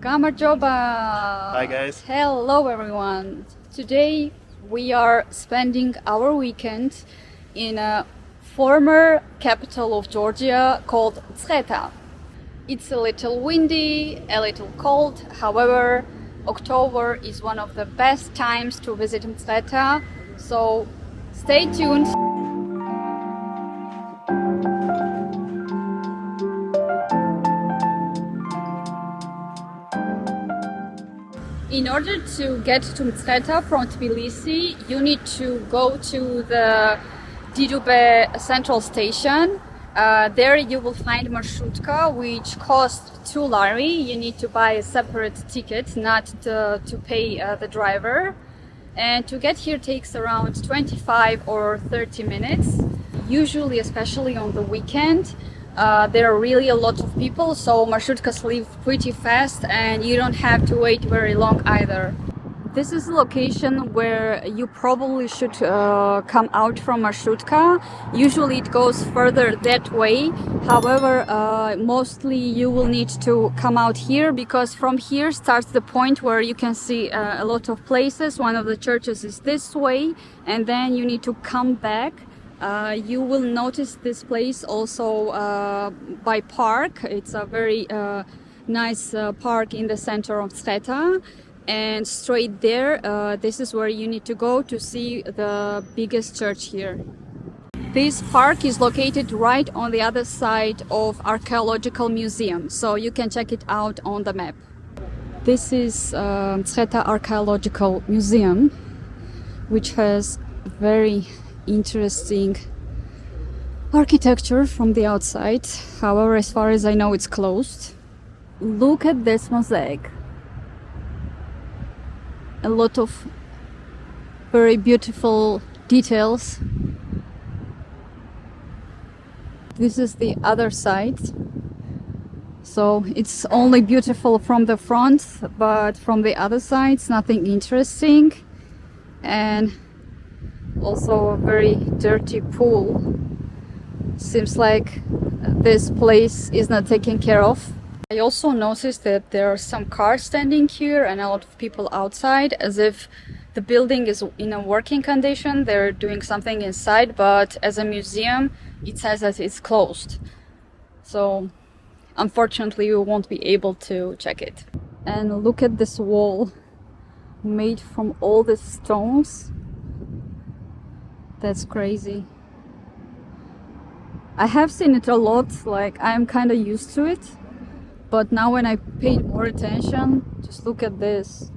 Gamarjoba! Hi guys! Hello everyone! Today we are spending our weekend in a former capital of Georgia called Mtskheta. It's a little windy, a little cold, however, October is one of the best times to visit Mtskheta, so stay tuned! In order to get to Mtskheta from Tbilisi, you need to go to the Didube central station. There you will find marshrutka, which costs 2 lari. You need to buy a separate ticket, not to pay the driver. And to get here takes around 25 or 30 minutes. Usually, especially on the weekend, there are really a lot of people, so marshrutkas leave pretty fast and you don't have to wait very long either. This is a location where you probably should come out from marshrutka. Usually it goes further that way. However, mostly you will need to come out here because from here starts the point where you can see a lot of places. One of the churches is this way and then you need to come back. You will notice this place also by park. It's a very nice park in the center of Mtskheta, and straight there this is where you need to go to see the biggest church here. This park is located right on the other side of Archaeological Museum, so you can check it out on the map. This is Mtskheta Archaeological Museum, which has very interesting architecture from the outside. However, as far as I know, it's closed. Look at this mosaic. A lot of very beautiful details. This is the other side. So it's only beautiful from the front, but from the other side, it's nothing interesting. And also a very dirty pool. Seems like this place is not taken care of. I also noticed that there are some cars standing here and a lot of people outside, as if the building is in a working condition. They're doing something inside, but as a museum it says that it's closed. So unfortunately we won't be able to check it. And look at this wall made from all these stones. That's crazy. I have seen it a lot, like I'm kind of used to it, but now when I paid more attention, just look at this.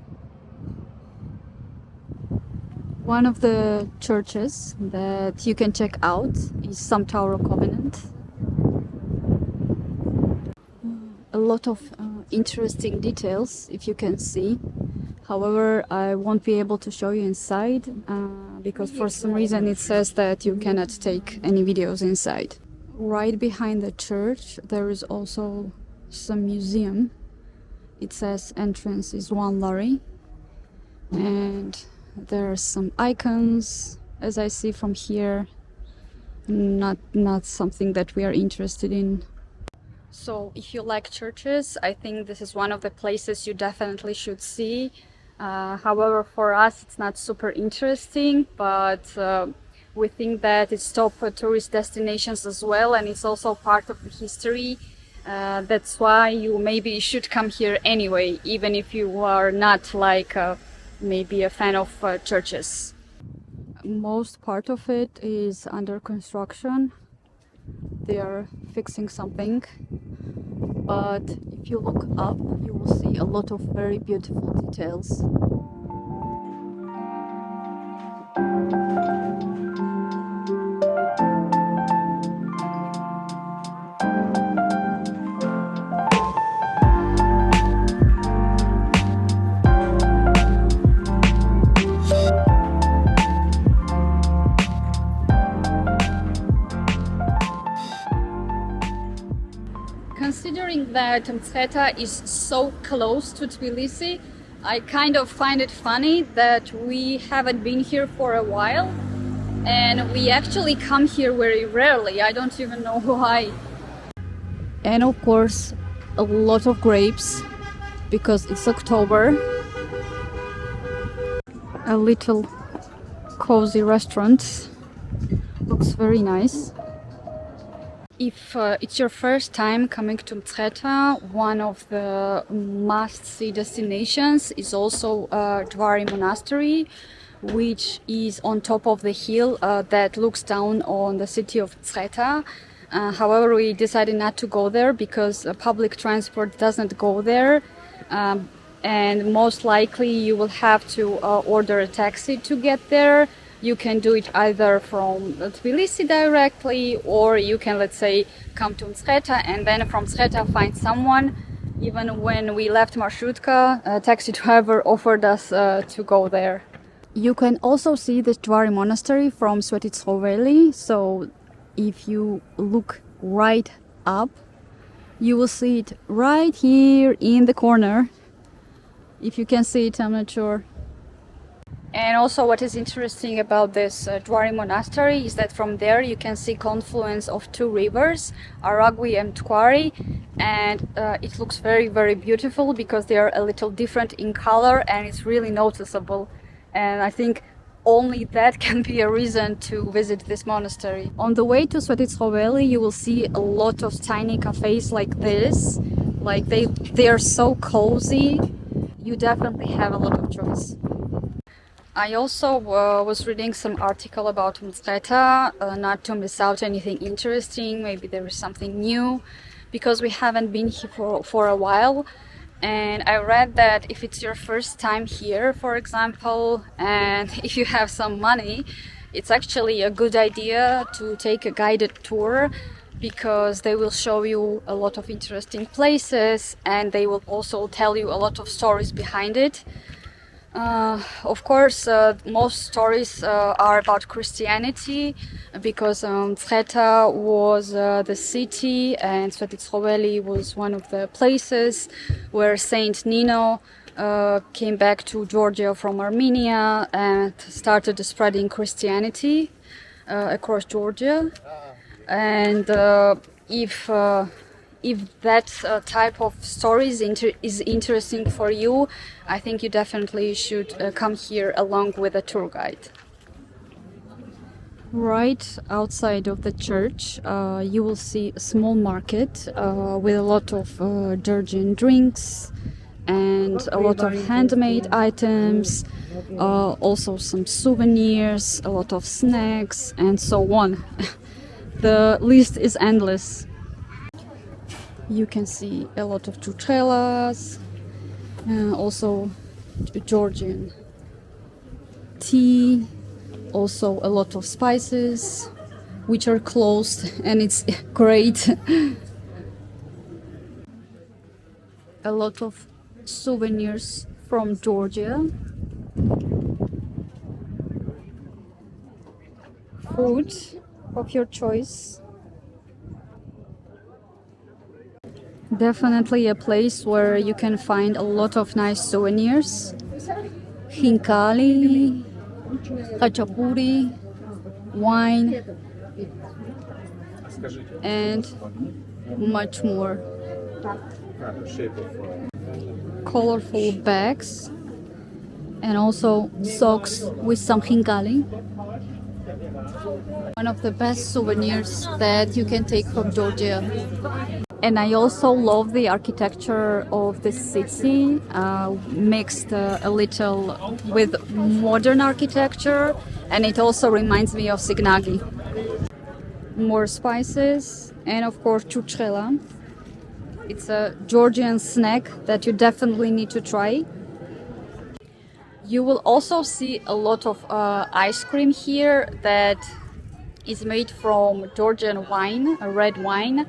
One of the churches that you can check out is Samtavro Convent. A lot of interesting details, if you can see. However, I won't be able to show you inside because for some reason it says that you cannot take any videos inside. Right behind the church there is also some museum. It says entrance is 1 lari and there are some icons, as I see from here. Not something that we are interested in. So if you like churches, I think this is one of the places you definitely should see. However, for us it's not super interesting, but we think that it's top tourist destinations as well, and it's also part of the history. That's why you maybe should come here anyway, even if you are not like maybe a fan of churches. Most part of it is under construction. They are fixing something, but if you look up you will see a lot of very beautiful details. Considering that Mtskheta is so close to Tbilisi, I kind of find it funny that we haven't been here for a while and we actually come here very rarely. I don't even know why. And of course a lot of grapes. because it's October. A little cozy restaurant. Looks very nice. If it's your first time coming to Mtskheta, one of the must-see destinations is also Dvary Monastery, which is on top of the hill that looks down on the city of Mtskheta. However, we decided not to go there because public transport doesn't go there, and most likely you will have to order a taxi to get there. You can do it either from Tbilisi directly, or you can, let's say, come to Mtskheta and then from Mtskheta find someone. Even when we left Marshrutka, a taxi driver offered us to go there. You can also see this Dvary monastery from Svetitskhoveli. So if you look right up, you will see it right here in the corner. If you can see it, I'm not sure. And also what is interesting about this Dvary monastery is that from there you can see confluence of two rivers, Aragvi and Tkwari, and it looks very, very beautiful because they are a little different in color and it's really noticeable. And I think only that can be a reason to visit this monastery. On the way to Svetitskhoveli you will see a lot of tiny cafes like this. Like they are so cozy. You definitely have a lot of choice. I also was reading some article about Mtskheta, not to miss out anything interesting, maybe there is something new, because we haven't been here for a while. And I read that if it's your first time here, for example, and if you have some money, it's actually a good idea to take a guided tour, because they will show you a lot of interesting places and they will also tell you a lot of stories behind it. Of course, most stories are about Christianity, because Mtskheta was the city and Svetitskhoveli was one of the places where Saint Nino came back to Georgia from Armenia and started spreading Christianity across Georgia. And if that type of stories is interesting for you, I think you definitely should come here along with a tour guide. Right outside of the church, you will see a small market with a lot of Georgian drinks and a lot of handmade items, also some souvenirs, a lot of snacks, and so on. The list is endless. You can see a lot of chuchelas, also Georgian tea, also a lot of spices, which are closed, and it's great. A lot of souvenirs from Georgia. Food of your choice. Definitely a place where you can find a lot of nice souvenirs. Khinkali, khachapuri, wine, and much more. Colorful bags and also socks with some khinkali. One of the best souvenirs that you can take from Georgia. And I also love the architecture of this city, mixed a little with modern architecture, and it also reminds me of Signagi. More spices, and of course chuchela. It's a Georgian snack that you definitely need to try. You will also see a lot of ice cream here that is made from Georgian wine, a red wine.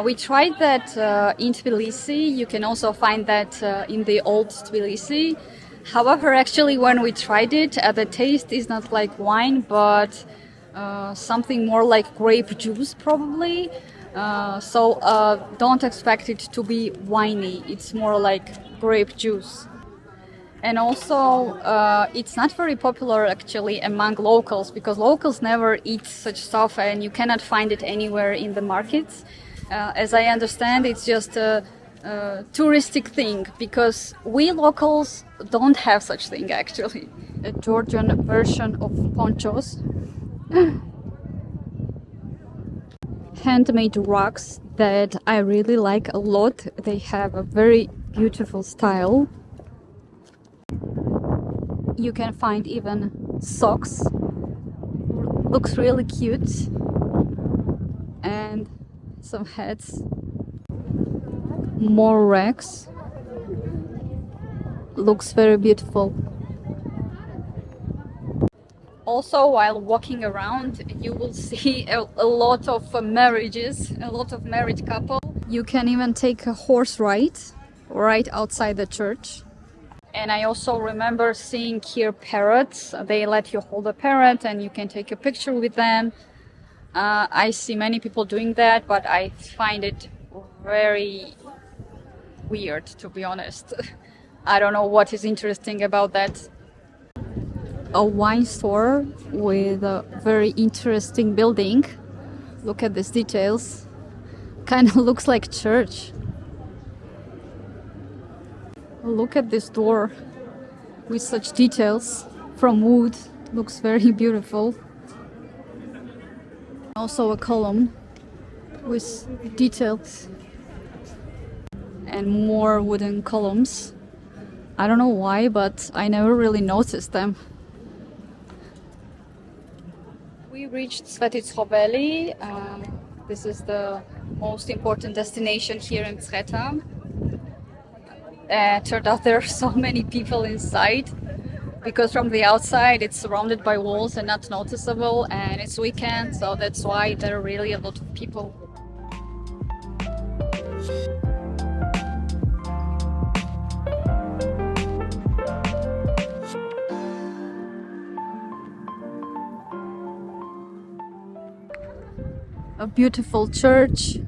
We tried that in Tbilisi. You can also find that in the old Tbilisi. However, actually when we tried it, the taste is not like wine, but something more like grape juice probably. So don't expect it to be winey. It's more like grape juice. And also, it's not very popular actually among locals, because locals never eat such stuff and you cannot find it anywhere in the markets. As I understand, it's just touristic thing, because we locals don't have such thing actually. A Georgian version of ponchos. Handmade rugs that I really like a lot. They have a very beautiful style. You can find even socks. Looks really cute. And some hats. More racks. Looks very beautiful. Also, while walking around, you will see a lot of marriages, a lot of married couple. You can even take a horse ride right outside the church. And I also remember seeing here parrots. They let you hold a parrot and you can take a picture with them. I see many people doing that, but I find it very weird, to be honest. I don't know what is interesting about that. A wine store with a very interesting building. Look at these details. Kind of looks like church. Look at this door with such details from wood. Looks very beautiful. Also a column with details and more wooden columns. I don't know why, but I never really noticed them. We reached Svetitskhoveli. This is the most important destination here in Mtskheta. Turned out there are so many people inside, because from the outside it's surrounded by walls and not noticeable, and it's weekend, so that's why there are really a lot of people. A beautiful church,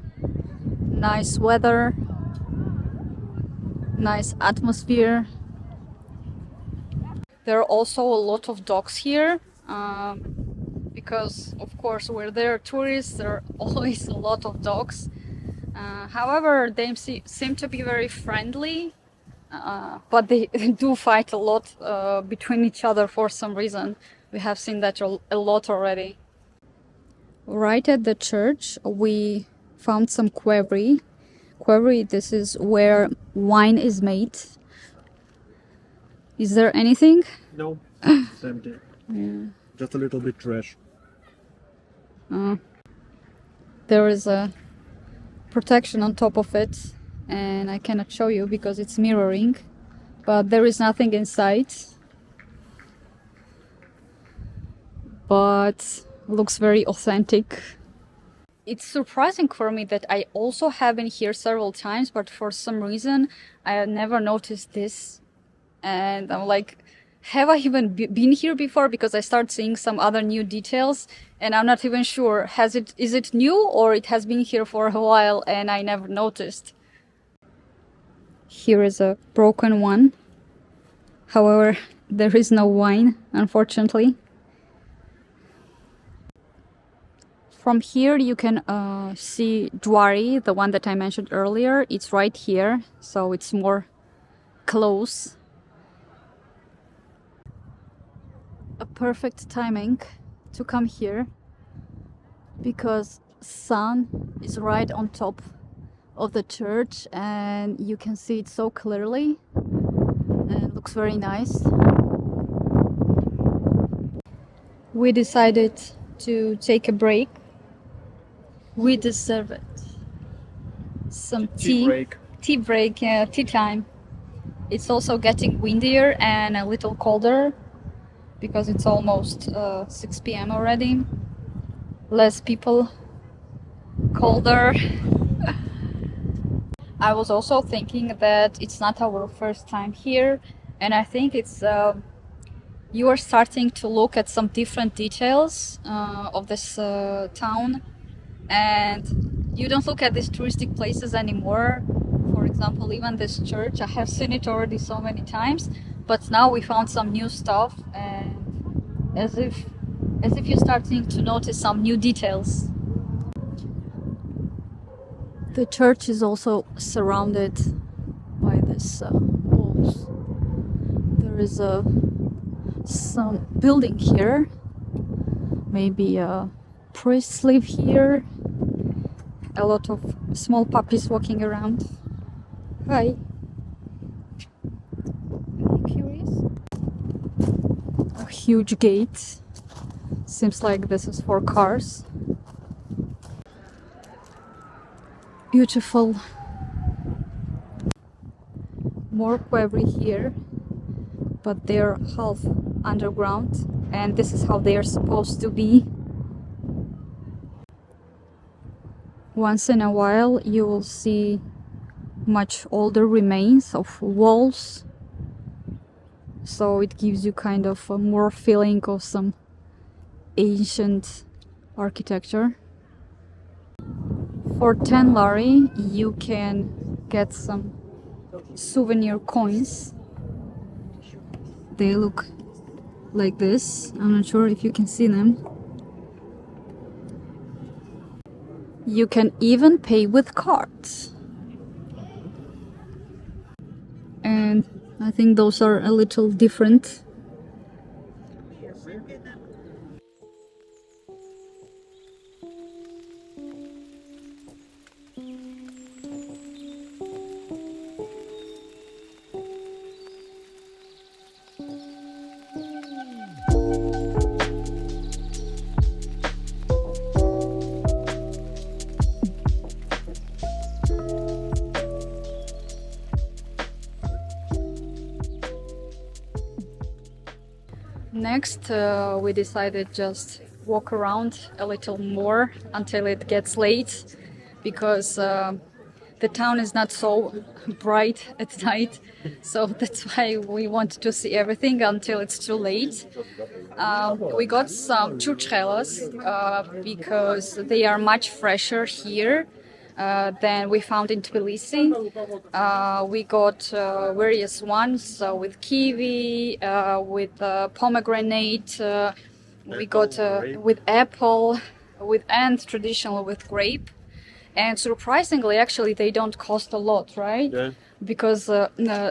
nice weather, nice atmosphere. There are also a lot of dogs here, because of course we're there tourists, there are always a lot of dogs. However, they seem to be very friendly, but they do fight a lot between each other for some reason. We have seen that a lot already. Right at the church we found some qvevri. Qvevri, this is where wine is made. Is there anything? No, it's empty. Yeah. Just a little bit trash. There is a protection on top of it, and I cannot show you because it's mirroring, but there is nothing inside. But looks very authentic. It's surprising for me that I also have been here several times, but for some reason I have never noticed this. And I'm like, have I even been here before? Because I start seeing some other new details and I'm not even sure, is it new or it has been here for a while and I never noticed. Here is a broken one. However, there is no wine, unfortunately. From here you can see Dwari, the one that I mentioned earlier. It's right here, so it's more close. A perfect timing to come here because sun is right on top of the church and you can see it so clearly and it looks very nice. We decided to take a break. We deserve it. Some tea break. Tea break, yeah, tea time. It's also getting windier and a little colder because it's almost 6 p.m. already. Less people, colder. I was also thinking that it's not our first time here, and I think it's you are starting to look at some different details of this town, and you don't look at these touristic places anymore. For example, even this church, I have seen it already so many times, but now we found some new stuff, and as if you're starting to notice some new details. The church is also surrounded by this walls. There is some building here. Maybe priests live here. A lot of small puppies walking around. Hi. Are you curious? A huge gate. Seems like this is for cars. Beautiful. More quarry here, but they're half underground, and this is how they are supposed to be. Once in a while you will see much older remains of walls, so it gives you kind of a more feeling of some ancient architecture. For 10 lari you can get some souvenir coins. They look like this. I'm not sure if you can see them. You can even pay with cards. And I think those are a little different. Next, we decided just walk around a little more until it gets late, because the town is not so bright at night, so that's why we wanted to see everything until it's too late. We got some churchelas because they are much fresher here than we found in Tbilisi. We got various ones with kiwi, with pomegranate, we got with apple, and traditional with grape. And surprisingly, actually, they don't cost a lot, right? Yeah. Because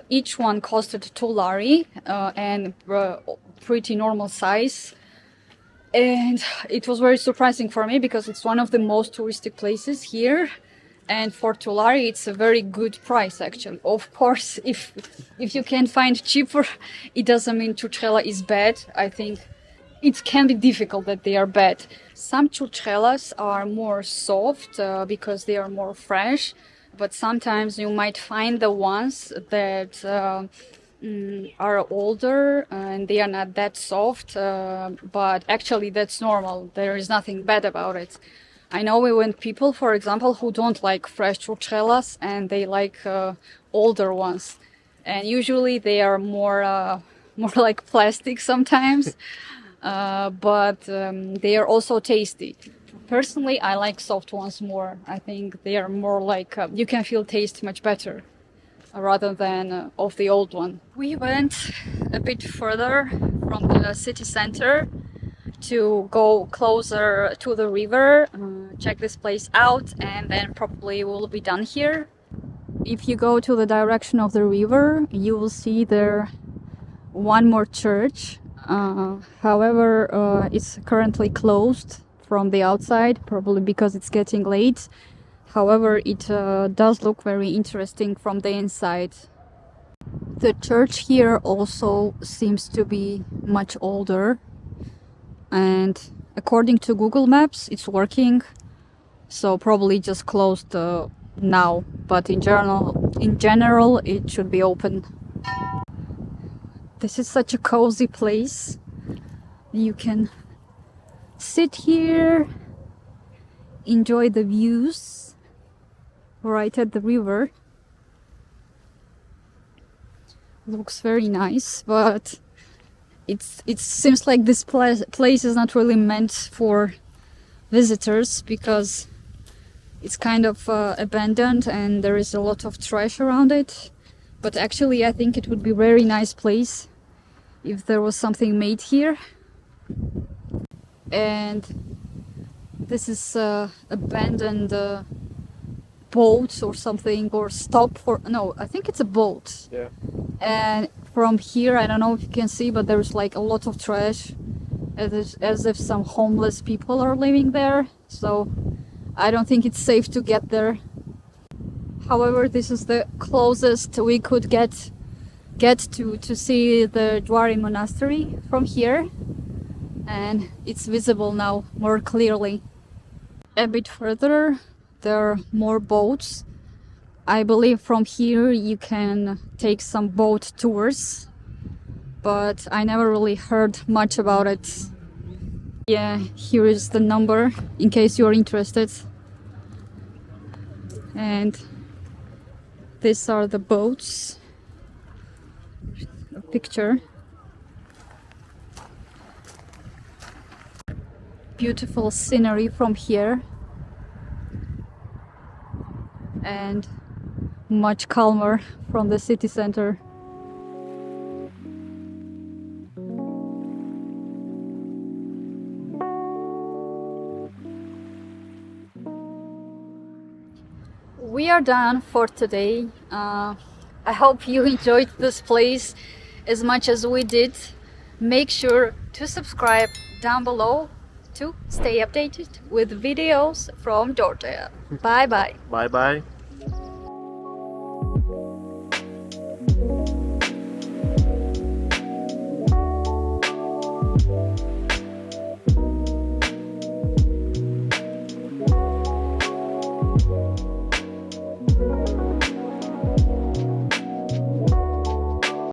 each one costed 2 lari and pretty normal size. And it was very surprising for me because it's one of the most touristic places here. And for 2 lari, it's a very good price, actually. Of course, if you can find cheaper, it doesn't mean churchela is bad. I think it can be difficult that they are bad. Some churchelas are more soft because they are more fresh, but sometimes you might find the ones that are older and they are not that soft, but actually that's normal. There is nothing bad about it. I know when people, for example, who don't like fresh churchelas and they like older ones, and usually they are more like plastic sometimes. But they are also tasty. Personally, I like soft ones more. I think they are more like you can feel taste much better rather than of the old one. We went a bit further from the city center to go closer to the river, check this place out, and then probably we'll be done here. If you go to the direction of the river, you will see there one more church. However, it's currently closed from the outside, probably because it's getting late. However, it does look very interesting from the inside. The church here also seems to be much older, and according to Google Maps, it's working. So probably just closed now, but in general, it should be open. This is such a cozy place. You can sit here, enjoy the views right at the river. Looks very nice, but it seems like this place is not really meant for visitors because it's kind of abandoned and there is a lot of trash around it. But actually, I think it would be a very nice place if there was something made here. And this is abandoned boat or something, or stop for, no, I think it's a boat. Yeah. And from here, I don't know if you can see, but there's like a lot of trash, as if some homeless people are living there. So I don't think it's safe to get there. However, this is the closest we could get to see the Dwari monastery from here, and it's visible now more clearly. A bit further there are more boats. I believe from here you can take some boat tours, but I never really heard much about it. Yeah, here is the number in case you're interested. And these are the boats. A picture. Beautiful scenery from here. And much calmer from the city center. We are done for today. I hope you enjoyed this place as much as we did. Make sure to subscribe down below to stay updated with videos from Georgia. Bye bye. Bye bye.